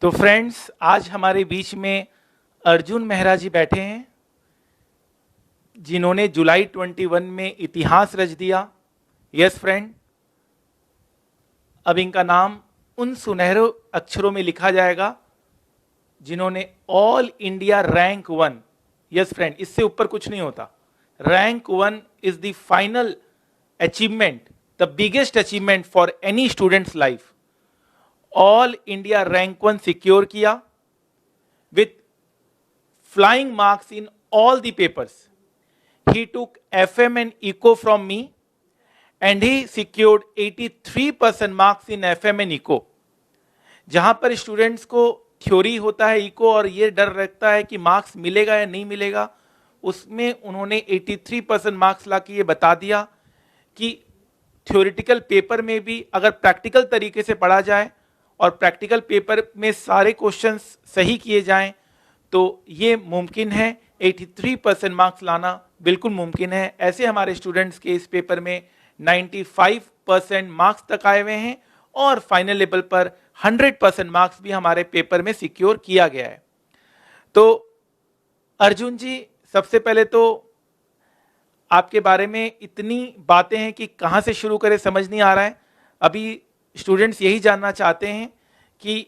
तो फ्रेंड्स, आज हमारे बीच में अर्जुन मेहरा जी बैठे हैं, जिन्होंने जुलाई 21 में इतिहास रच दिया। यस फ्रेंड, अब इनका नाम उन सुनहरे अक्षरों में लिखा जाएगा जिन्होंने all India rank 1। Yes friend, इससे ऊपर कुछ नहीं होता। Rank 1 is the final achievement, the biggest achievement for any students life. All India rank 1 secure किया with flying marks in all the papers. He took FM and Eco from me and he secured 83% marks in FM and Eco. जहां पर students को theory होता है eco और ये डर रहता है कि मार्क्स मिलेगा या नहीं मिलेगा, उसमें उन्होंने 83% मार्क्स ला के ये बता दिया कि थ्योरेटिकल पेपर में भी अगर प्रैक्टिकल तरीके से पढ़ा जाए और प्रैक्टिकल पेपर में सारे क्वेश्चंस सही किए जाएं तो ये मुमकिन है। 83% मार्क्स लाना बिल्कुल मुमकिन है। ऐसे हमारे स्टूडेंट्स के इस पेपर में 95% मार्क्स तक आए हुए हैं और फाइनल लेवल पर 100% मार्क्स भी हमारे पेपर में सिक्योर किया गया है। तो अर्जुन जी, सबसे पहले तो आपके बारे में इतनी बातें हैं कि कहाँ से शुरू करें समझ नहीं आ रहा है। अभी स्टूडेंट्स यही जानना चाहते हैं कि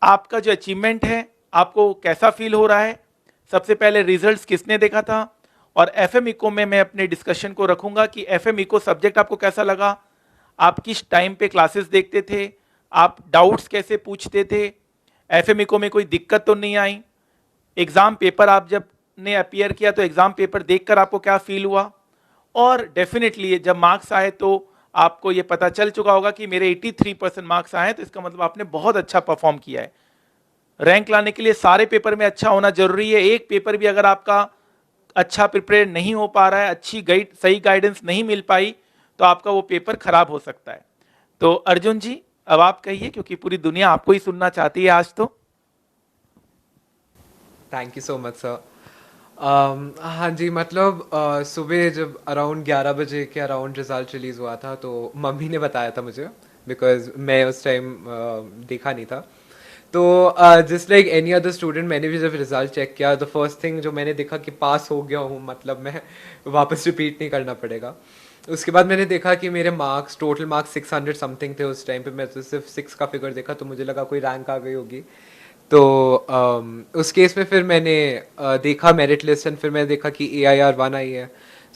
आपका जो अचीवमेंट है आपको कैसा फील हो रहा है। सबसे पहले रिजल्ट्स किसने देखा था, और एफएम इको में मैं अपने डिस्कशन को रखूंगा कि एफएम इको सब्जेक्ट आपको कैसा लगा, आप किस टाइम पे क्लासेस देखते थे, आप डाउट्स कैसे पूछते थे, एफएम इको में कोई दिक्कत तो नहीं आई, एग्जाम पेपर आप जब ने अपियर किया तो एग्जाम पेपर देखकर आपको क्या फील हुआ, और डेफिनेटली जब मार्क्स आए तो आपको ये पता चल चुका होगा कि मेरे 83% मार्क्स आए, तो इसका मतलब आपने बहुत अच्छा परफॉर्म किया है। रैंक लाने के लिए सारे पेपर में अच्छा होना जरूरी है। एक पेपर भी अगर आपका अच्छा प्रिपेयर नहीं हो पा रहा है, अच्छी सही गाइडेंस नहीं मिल पाई, तो आपका वो पेपर खराब हो सकता है। तो अर्जुन जी, अब आप कहिए, क्योंकि पूरी दुनिया आपको ही सुनना चाहती है आज तो। Thank you so much sir. हाँ जी, मतलब सुबह जब अराउंड 11 बजे के अराउंड रिजल्ट रिलीज़ हुआ था तो मम्मी ने बताया था मुझे, बिकॉज मैं उस टाइम देखा नहीं था। तो just like any other student मैंने भी जब रिजल्ट चेक किया, द फर्स्ट थिंग जो मैंने देखा कि पास हो गया हूँ, मतलब मैं वापस रिपीट नहीं करना पड़ेगा। उसके बाद मैंने देखा कि मेरे मार्क्स, टोटल मार्क्स 600 समथिंग थे उस टाइम पे। मैं तो सिर्फ 6 का फिगर देखा तो मुझे लगा कोई रैंक आ गई होगी। तो उस केस में फिर मैंने देखा मेरिट लिस्ट एंड फिर मैंने देखा कि AIR1 आई है।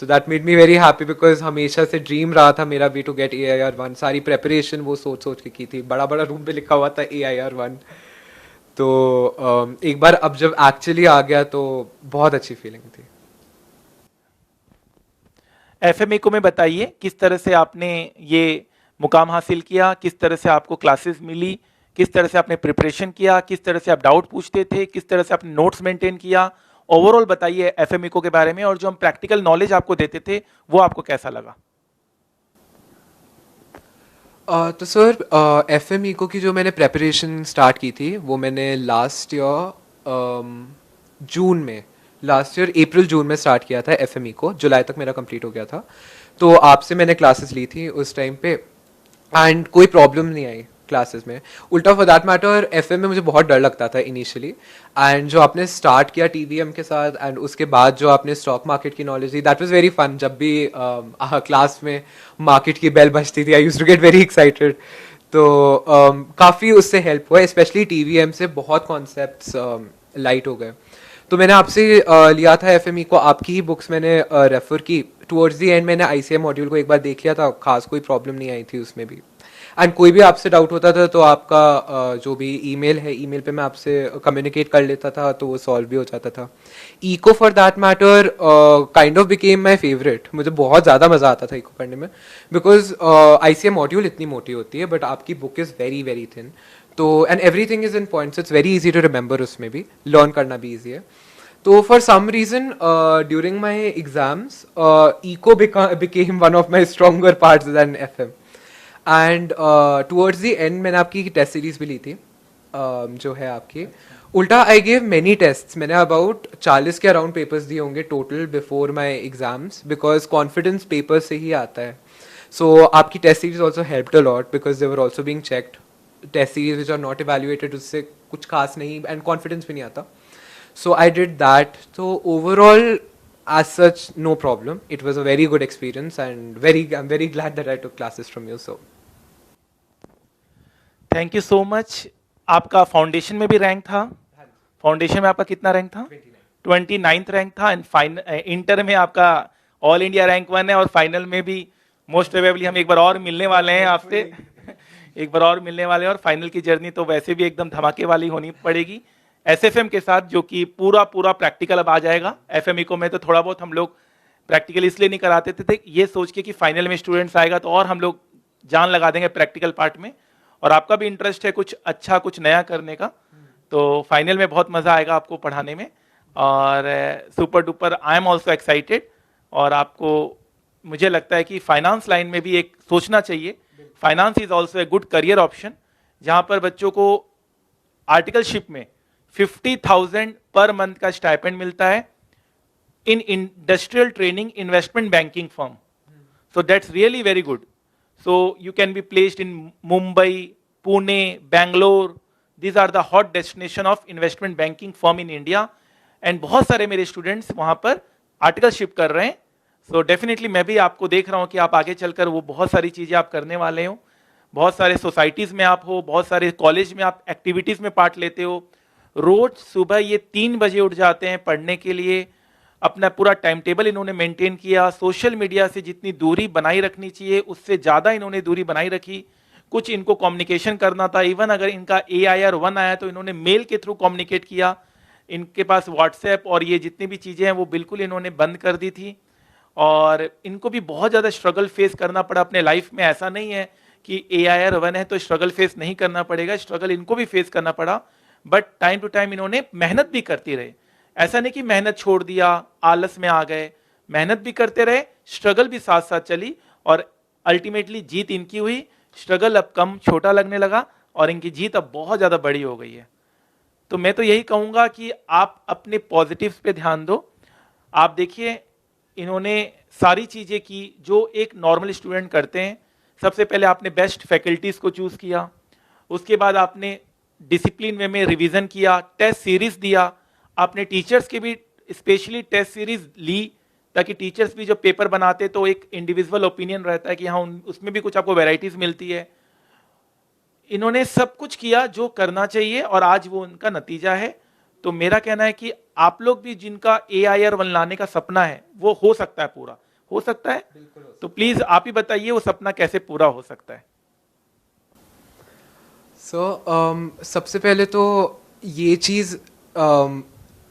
So that made me very happy, because हमेशा से ड्रीम रहा था मेरा भी टू गेट AIR1। सारी प्रेपरेशन वो सोच सोच के की थी, बड़ा बड़ा रूम पे लिखा हुआ था AIR1। तो एक बार अब जब एक्चुअली आ गया तो बहुत अच्छी फीलिंग थी। एफएमए को में बताइए किस तरह से आपने ये मुकाम हासिल किया, किस तरह से आपको क्लासेस मिली, किस तरह से आपने प्रिपरेशन किया, किस तरह से आप डाउट पूछते थे, किस तरह से आपने नोट्स मेंटेन किया। ओवरऑल बताइए एफएमए को के बारे में, और जो हम प्रैक्टिकल नॉलेज आपको देते थे वो आपको कैसा लगा। तो सर, FM इको की जो मैंने प्रेपरेशन स्टार्ट की थी वो मैंने लास्ट ईयर जून में, लास्ट ईयर अप्रैल जून में स्टार्ट किया था। FM इको जुलाई तक मेरा कंप्लीट हो गया था। तो आपसे मैंने क्लासेस ली थी उस टाइम पे एंड कोई प्रॉब्लम नहीं आई क्लासेस में। उल्टा फॉर दैट मैटर FM में मुझे बहुत डर लगता था इनिशियली, एंड जो आपने स्टार्ट किया TVM के साथ एंड उसके बाद जो आपने स्टॉक मार्केट की नॉलेज दी, दैट वाज वेरी फन। जब भी क्लास में मार्केट की बेल बजती थी, I used to get very excited. तो काफ़ी उससे हेल्प हुआ, स्पेशली TVM से बहुत कॉन्सेप्ट्स लाइट हो गए। तो मैंने आपसे लिया था FME को, आपकी ही बुक्स मैंने रेफर की। टुवर्ड्स दी एंड मैंने ICM मॉड्यूल को एक बार देख लिया था, खास कोई प्रॉब्लम नहीं आई थी उसमें भी। एंड कोई भी आपसे डाउट होता था तो आपका जो भी ईमेल है, ईमेल पे मैं आपसे कम्युनिकेट कर लेता था तो वो सॉल्व भी हो जाता था। Eco for that matter kind of became my favourite. मुझे बहुत ज़्यादा मज़ा आता था इको पढ़ने में, बिकॉज ICM मॉड्यूल इतनी मोटी होती है बट आपकी book is very very thin. तो and everything is in points, it's very easy to remember, उसमें भी लर्न करना भी ईजी है। तो for some reason during my exams eco became one of my stronger parts than FM। And towards the end मैंने आपकी test series भी ली थी, जो है आपकी उल्टा। आई गेव मेनी टेस्ट्स, मैंने अबाउट 40 के अराउंड पेपर्स दिए होंगे total before my exams, because confidence paper से ही आता है। सो आपकी test series also helped a lot because they were also being checked test series which are not evaluated, उससे कुछ खास नहीं एंड कॉन्फिडेंस भी नहीं आता. So I did that. So overall, as such, no problem. It was a very good experience, and I'm very glad that I took classes from you. So thank you so much. आपका foundation में भी rank था. Foundation में आपका कितना rank था? 29th rank था. And final inter में आपका ऑल इंडिया रैंक 1 है. और फाइनल में भी मोस्ट प्रोबेबली हम एक बार और मिलने वाले हैं आपसे. एक बार और मिलने वाले हैं. और फाइनल की जर्नी तो वैसे भी एकदम धमाके वाली होनी पड़ेगी एसएफएम के साथ, जो कि पूरा प्रैक्टिकल अब आ जाएगा. एफएमई को में तो थोड़ा बहुत हम लोग प्रैक्टिकल इसलिए नहीं कराते थे ये सोच के कि फाइनल में स्टूडेंट्स आएगा तो और हम लोग जान लगा देंगे प्रैक्टिकल पार्ट में. और आपका भी इंटरेस्ट है कुछ अच्छा कुछ नया करने का, तो फाइनल में बहुत मजा आएगा आपको पढ़ाने में. और super duper I am also excited. और आपको मुझे लगता है कि फाइनेंस लाइन में भी एक सोचना चाहिए. Finance is also a good career option, जहां पर बच्चों को आर्टिकलशिप में 50,000 पर मंथ का स्टाइपेंड मिलता है in industrial training investment banking firm. So that's really very good. So you can be placed in Mumbai, Pune, Bangalore. These are the hot destination of investment banking firm in India. And बहुत सारे मेरे students वहां पर articleship कर रहे हैं. So definitely मैं भी आपको देख रहा हूं कि आप आगे चलकर वो बहुत सारी चीजें आप करने वाले हो. बहुत सारे सोसाइटीज में आप हो, बहुत सारे कॉलेज में आप एक्टिविटीज में पार्ट लेते हो. रोज सुबह ये 3 बजे उठ जाते हैं पढ़ने के लिए. अपना पूरा टाइम टेबल इन्होंने मेंटेन किया. सोशल मीडिया से जितनी दूरी बनाई रखनी चाहिए उससे ज़्यादा इन्होंने दूरी बनाई रखी. कुछ इनको कम्युनिकेशन करना था. इवन अगर इनका AIR1 आया तो इन्होंने मेल के थ्रू कम्युनिकेट किया. इनके पास व्हाट्सएप और ये जितनी भी चीज़ें हैं वो बिल्कुल इन्होंने बंद कर दी थी. और इनको भी बहुत ज़्यादा स्ट्रगल फेस करना पड़ा अपने लाइफ में. ऐसा नहीं है कि AIR1 है तो स्ट्रगल फेस नहीं करना पड़ेगा. स्ट्रगल इनको भी फेस करना पड़ा. बट टाइम टू टाइम इन्होंने मेहनत भी करती रहे. ऐसा नहीं कि मेहनत छोड़ दिया, आलस में आ गए. मेहनत भी करते रहे, स्ट्रगल भी साथ साथ चली. और अल्टीमेटली जीत इनकी हुई. स्ट्रगल अब कम छोटा लगने लगा और इनकी जीत अब बहुत ज़्यादा बड़ी हो गई है. तो मैं तो यही कहूँगा कि आप अपने पॉजिटिव्स पे ध्यान दो. आप देखिए इन्होंने सारी चीज़ें की जो एक नॉर्मल स्टूडेंट करते हैं. सबसे पहले आपने बेस्ट फैकल्टीज़ को चूज़ किया. उसके बाद आपने डिसिप्लिन वे में रिवीजन किया, टेस्ट सीरीज दिया. आपने टीचर्स के भी स्पेशली टेस्ट सीरीज ली ताकि टीचर्स भी जो पेपर बनाते तो एक इंडिविजुअल ओपिनियन रहता है कि हाँ उसमें भी कुछ आपको वैरायटीज मिलती है. इन्होंने सब कुछ किया जो करना चाहिए और आज वो उनका नतीजा है. तो मेरा कहना है कि आप लोग भी जिनका AIR1 लाने का सपना है वो हो सकता है, पूरा हो सकता है. तो प्लीज आप ही बताइए वो सपना कैसे पूरा हो सकता है. सबसे पहले तो ये चीज़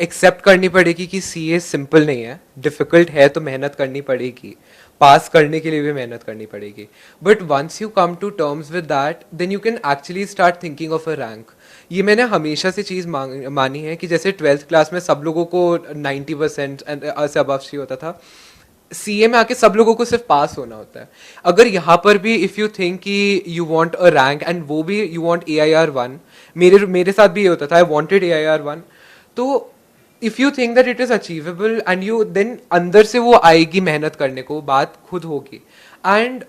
एक्सेप्ट करनी पड़ेगी कि CA सिंपल नहीं है. डिफ़िकल्ट है तो मेहनत करनी पड़ेगी. पास करने के लिए भी मेहनत करनी पड़ेगी. But once you come to terms with that then you can actually start thinking of a rank. ये मैंने हमेशा से चीज़ मानी है कि जैसे 12th क्लास में सब लोगों को 90% से अबव चाहिए होता था. CA में आके सब लोगों को सिर्फ पास होना होता है. अगर यहाँ पर भी इफ़ यू थिंक कि you want a rank and वो भी यू वांट AIR1, मेरे साथ भी ये होता था. I wanted AIR1. तो if you think that it is achievable and you then अंदर से वो आएगी मेहनत करने को, बात खुद होगी. And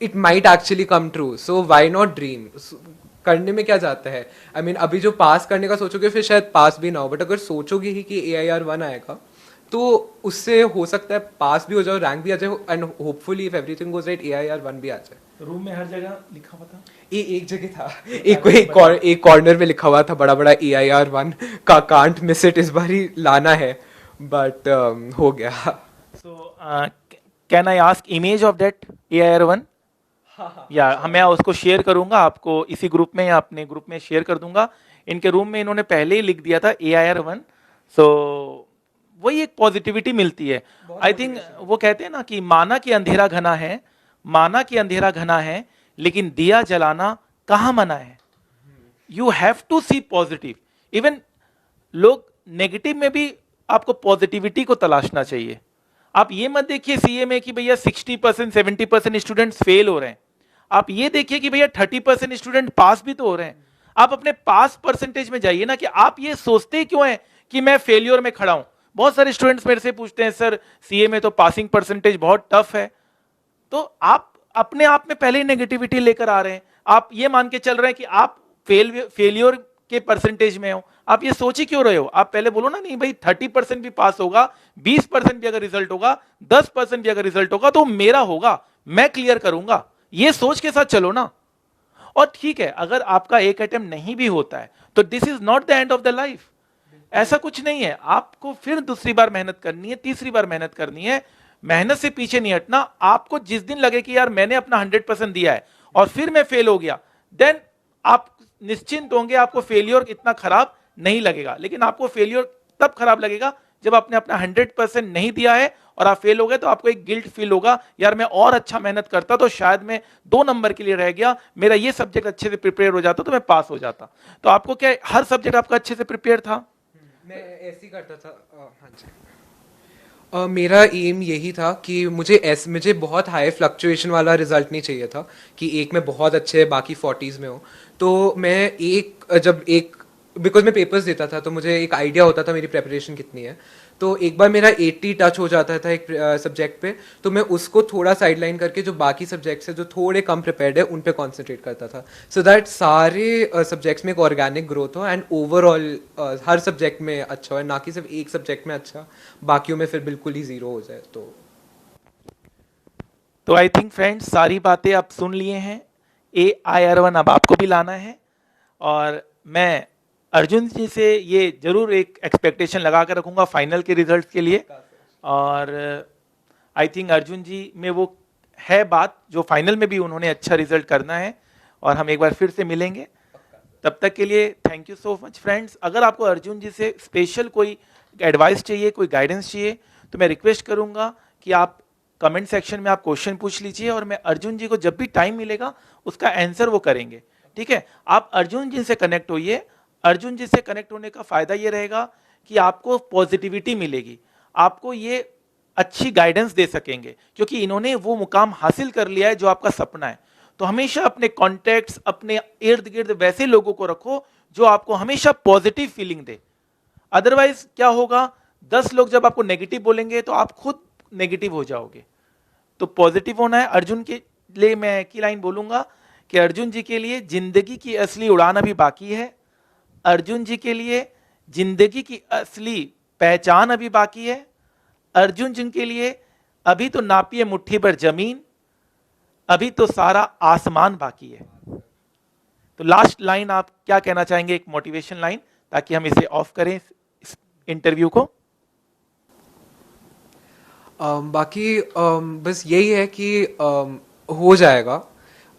it might actually come true. So why not dream. करने में क्या जाता है. आई मीन अभी जो पास करने का सोचोगे फिर शायद पास भी ना हो. बट अगर सोचोगे ही कि AIR1 आएगा तो उससे हो सकता है पास भी हो जाओ, रैंक भी आ जाए and hopefully if everything goes right AIR1 भी आ जाए. रूम में हर जगह लिखा हुआ था. एक जगह था, एक कॉर्नर में लिखा हुआ था बड़ा बड़ा AIR1 का. Can't miss it. इस बार ही लाना है बट हो गया. So can I ask image of that AIR1? या मैं उसको शेयर करूंगा आपको इसी ग्रुप में या अपने ग्रुप में शेयर कर दूंगा. इनके रूम में इन्होंने पहले ही लिख दिया था AIR1. सो वही एक पॉजिटिविटी मिलती है. आई थिंक वो कहते हैं ना कि माना कि अंधेरा घना है, माना कि अंधेरा घना है लेकिन दिया जलाना कहाँ मना है. You have to see positive. Even लोग नेगेटिव में भी आपको पॉजिटिविटी को तलाशना चाहिए. आप ये मत देखिए CA में कि भैया 60% 70% स्टूडेंट्स फेल हो रहे हैं. आप ये देखिए कि भैया 30% स्टूडेंट पास भी तो हो रहे हैं. आप अपने पास परसेंटेज में जाइए ना कि आप ये सोचते क्यों हैं कि मैं फेलियर में खड़ा हूं. बहुत सारे स्टूडेंट्स मेरे से पूछते हैं सर CA में तो पासिंग परसेंटेज बहुत टफ है. तो आप अपने आप में पहले ही नेगेटिविटी लेकर आ रहे हैं. आप ये मान के चल रहे हैं कि आप फेलियर के परसेंटेज में हो, आप ये सोच ही क्यों रहे हो? आप पहले बोलो ना, नहीं भाई 30% भी पास होगा, 20% भी अगर रिजल्ट होगा, 10% भी अगर रिजल्ट होगा तो मेरा होगा, मैं क्लियर करूंगा, ये सोच के साथ चलो ना। और ठीक है, अगर आपका एक अटेम्प्ट नहीं भी होता है तो this is not the end of the life, ऐसा कुछ नहीं है। आपको फिर दूसरी बार मेहनत करनी है, तीसरी बार मेहनत करनी है, मेहनत से पीछे नहीं हटना। आपको जिस दिन लगे कि यार मैंने अपना 100% दिया है और फिर मैं फेल हो गया, देन आप निश्चिंत होंगे, आपको फेलियर इतना खराब नहीं लगेगा। लेकिन आपको फेलियर तब खराब लगेगा जब आपने अपना 100% नहीं दिया है और आप फेल हो गए, तो आपको एक गिल्ट फील होगा, यार मैं और अच्छा मेहनत करता तो शायद मैं 2 नंबर के लिए रह गया, मेरा ये सब्जेक्ट अच्छे से प्रिपेयर हो जाता तो मैं पास हो जाता। तो आपको क्या हर सब्जेक्ट आपका अच्छे से प्रिपेयर था? मैं ऐसे ही करता था। हाँ जी। मेरा एम यही था कि मुझे बहुत हाई फ्लक्चुएशन वाला रिजल्ट नहीं चाहिए था कि एक में बहुत अच्छे बाकी 40s में हो। तो मैं जब एक बिकॉज मैं पेपर्स देता था तो मुझे एक आइडिया होता था मेरी प्रेपरेशन कितनी है। तो एक बार मेरा 80 टच हो जाता था एक सब्जेक्ट पे, तो मैं उसको थोड़ा साइडलाइन करके जो बाकी सब्जेक्ट्स है जो थोड़े कम प्रिपेयर्ड है उन पे कॉन्सेंट्रेट करता था, सो दैट सारे सब्जेक्ट्स में एक ऑर्गेनिक ग्रोथ हो एंड ओवरऑल हर सब्जेक्ट में अच्छा हो, ना कि सिर्फ एक सब्जेक्ट में अच्छा, बाकियों में फिर बिल्कुल ही जीरो हो जाए। तो आई थिंक फ्रेंड्स सारी बातें आप सुन लिए हैं। AIR1 अब आपको भी लाना है, और मैं अर्जुन जी से ये जरूर एक एक्सपेक्टेशन लगा कर रखूंगा फाइनल के रिजल्ट्स के लिए। और आई थिंक अर्जुन जी में वो है बात जो फाइनल में भी उन्होंने अच्छा रिजल्ट करना है, और हम एक बार फिर से मिलेंगे। तब तक के लिए thank you so much friends. अगर आपको अर्जुन जी से स्पेशल कोई एडवाइस चाहिए, कोई गाइडेंस चाहिए, तो मैं रिक्वेस्ट करूंगा कि आप कमेंट सेक्शन में आप क्वेश्चन पूछ लीजिए, और मैं अर्जुन जी को जब भी टाइम मिलेगा उसका आंसर वो करेंगे। ठीक है, आप अर्जुन जी से कनेक्ट होइए। अर्जुन जी से कनेक्ट होने का फायदा ये रहेगा कि आपको पॉजिटिविटी मिलेगी, आपको ये अच्छी गाइडेंस दे सकेंगे, क्योंकि इन्होंने वो मुकाम हासिल कर लिया है जो आपका सपना है। तो हमेशा अपने कॉन्टेक्ट्स, अपने इर्द गिर्द वैसे लोगों को रखो जो आपको हमेशा पॉजिटिव फीलिंग दे। अदरवाइज क्या होगा, 10 लोग जब आपको नेगेटिव बोलेंगे तो आप खुद नेगेटिव हो जाओगे। तो पॉजिटिव होना है। अर्जुन के लिए मैं एक ही लाइन बोलूंगा कि अर्जुन जी के लिए जिंदगी की असली उड़ान अभी बाकी है, अर्जुन जी के लिए जिंदगी की असली पहचान अभी बाकी है, अर्जुन जी के लिए अभी तो नापिए मुट्ठी भर जमीन, अभी तो सारा आसमान बाकी है। तो लास्ट लाइन आप क्या कहना चाहेंगे, एक मोटिवेशन लाइन, ताकि हम इसे ऑफ करें इस इंटरव्यू को? बाकी बस यही है कि हो जाएगा,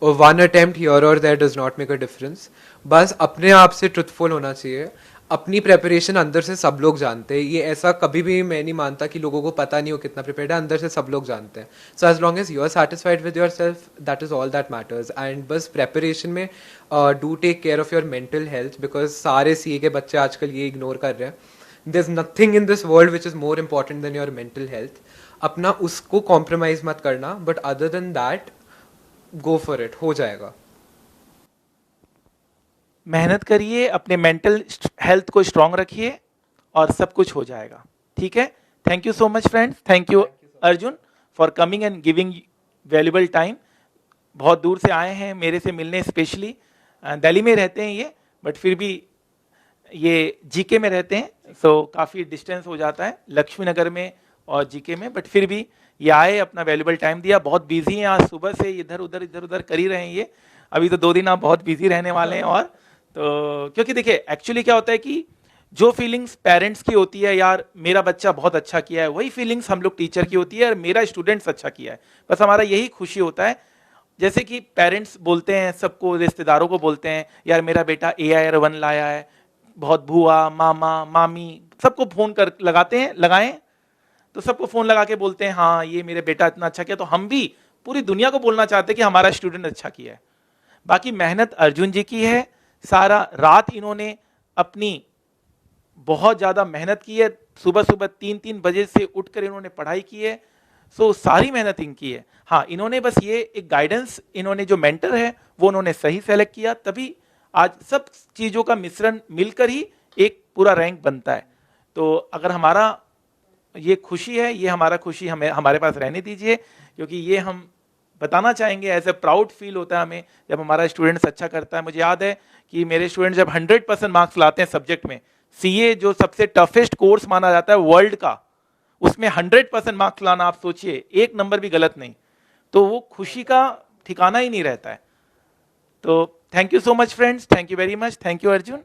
और 1 अटेम्प्ट हियर और there does not make a difference. बस अपने आप से ट्रुथफुल होना चाहिए। अपनी प्रेपरेशन अंदर से सब लोग जानते हैं, ये ऐसा कभी भी मैं नहीं मानता कि लोगों को पता नहीं हो कितना प्रिपेयर्ड है, अंदर से सब लोग जानते हैं। So as long as you are satisfied with yourself, that is all that matters. And बस प्रेपरेशन में do take care of your mental health, because सारे CA के बच्चे आजकल ये इग्नोर कर रहे हैं। there's nothing in this world which is more important than your mental health. अपना उसको कॉम्प्रोमाइज मत करना, but other than that go for it, हो जाएगा। मेहनत करिए, अपने मेंटल हेल्थ को स्ट्रांग रखिए, और सब कुछ हो जाएगा। ठीक है, thank you so much friends, thank you Arjun for coming and giving valuable time. बहुत दूर से आए हैं मेरे से मिलने, स्पेशली दिल्ली में रहते हैं ये, बट फिर भी ये जीके में रहते हैं, सो काफ़ी डिस्टेंस हो जाता है लक्ष्मी नगर में और जीके में, बट फिर भी ये आए, अपना वैल्यूबल टाइम दिया। बहुत बिजी हैं, आज सुबह से इधर उधर कर ही रहे हैं ये। अभी तो 2 दिन आप बहुत बिजी रहने वाले हैं। और तो क्योंकि देखिए एक्चुअली क्या होता है कि जो फीलिंग्स पेरेंट्स की होती है, यार मेरा बच्चा बहुत अच्छा किया है, वही फीलिंग्स हम लोग टीचर की होती है, और मेरा स्टूडेंट्स अच्छा किया है, बस हमारा यही खुशी होता है। जैसे कि पेरेंट्स बोलते हैं सबको, रिश्तेदारों को बोलते हैं, यार मेरा बेटा AIR1 लाया है, बहुत बुआ मामा मामी सबको फोन कर लगाते हैं, लगाएं तो सबको फोन लगा के बोलते हैं हाँ ये मेरे बेटा इतना अच्छा किया। तो हम भी पूरी दुनिया को बोलना चाहते हैं कि हमारा स्टूडेंट अच्छा किया है। बाकी मेहनत अर्जुन जी की है, सारा रात इन्होंने अपनी बहुत ज्यादा मेहनत की है, सुबह सुबह 3-3 बजे से उठकर इन्होंने पढ़ाई की है। सो सारी मेहनत इनकी है। हाँ, इन्होंने बस ये एक गाइडेंस, इन्होंने जो मेंटर है वो उन्होंने सही सेलेक्ट किया, तभी आज सब चीजों का मिश्रण मिलकर ही एक पूरा रैंक बनता है। तो अगर हमारा ये खुशी है, ये हमारा खुशी हमें हमारे पास रहने दीजिए, क्योंकि ये हम बताना चाहेंगे, एज ए प्राउड फील होता है हमें जब हमारा स्टूडेंट्स अच्छा करता है। मुझे याद है कि मेरे स्टूडेंट जब 100% मार्क्स लाते हैं सब्जेक्ट में, सीए जो सबसे टफेस्ट कोर्स माना जाता है वर्ल्ड का, उसमें 100% मार्क्स लाना, आप सोचिए, एक नंबर भी गलत नहीं, तो वो खुशी का ठिकाना ही नहीं रहता है। तो thank you so much friends, thank you very much, thank you Arjun.